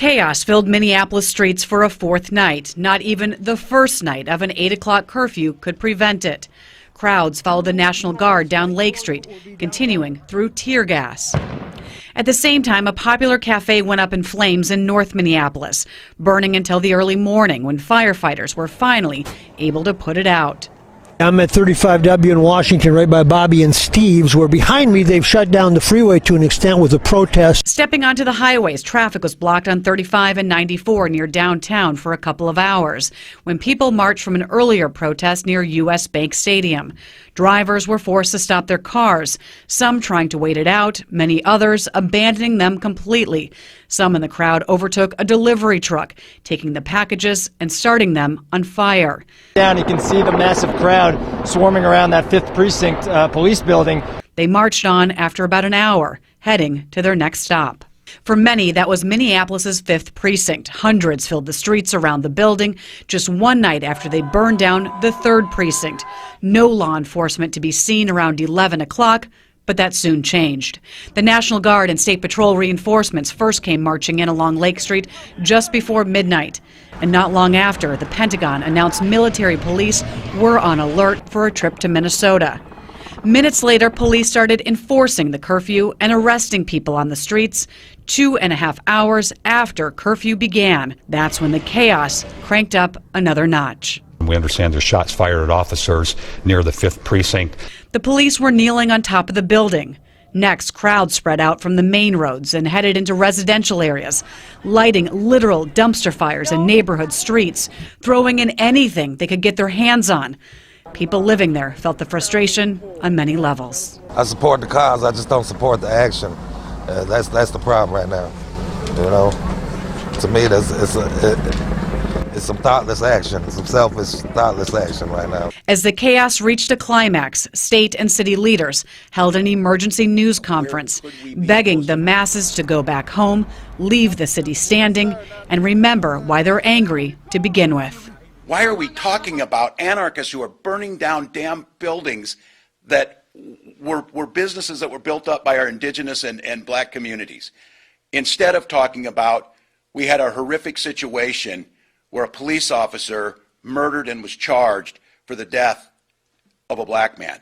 Chaos filled Minneapolis streets for a fourth night. Not even the first night of an 8 o'clock curfew could prevent it. Crowds followed the National Guard down Lake Street, continuing through tear gas. At the same time, a popular cafe went up in flames in North Minneapolis, burning until the early morning when firefighters were finally able to put it out. I'm at 35W in Washington, right by Bobby and Steve's, where behind me they've shut down the freeway to an extent with a protest. Stepping onto the highways, traffic was blocked on 35 and 94 near downtown for a couple of hours when people marched from an earlier protest near U.S. Bank Stadium. Drivers were forced to stop their cars, some trying to wait it out, many others abandoning them completely. Some in the crowd overtook a delivery truck, taking the packages and starting them on fire. Down, you can see the massive crowd swarming around that 5th Precinct police building. They marched on after about an hour, heading to their next stop. For many, that was Minneapolis's 5th Precinct. Hundreds filled the streets around the building just one night after they burned down the 3rd Precinct. No law enforcement to be seen around 11 o'clock, but that soon changed. The National Guard and State Patrol reinforcements first came marching in along Lake Street just before midnight. And not long after, the Pentagon announced military police were on alert for a trip to Minnesota. Minutes later, police started enforcing the curfew and arresting people on the streets 2.5 hours after curfew began. That's when the chaos cranked up another notch. We understand there's shots fired at officers near the 5th Precinct. The police were kneeling on top of the building. Next, crowds spread out from the main roads and headed into residential areas, lighting literal dumpster fires in neighborhood streets, throwing in anything they could get their hands on. People living there felt the frustration on many levels. I support the cause, I just don't support the action. That's the problem right now. You know, to me, it's some thoughtless action, some selfish, thoughtless action right now. As the chaos reached a climax, state and city leaders held an emergency news conference, begging the masses to go back home, leave the city standing, and remember why they're angry to begin with. Why are we talking about anarchists who are burning down damn buildings that were businesses that were built up by our indigenous and black communities? Instead of talking about, we had a horrific situation where a police officer murdered and was charged for the death of a black man.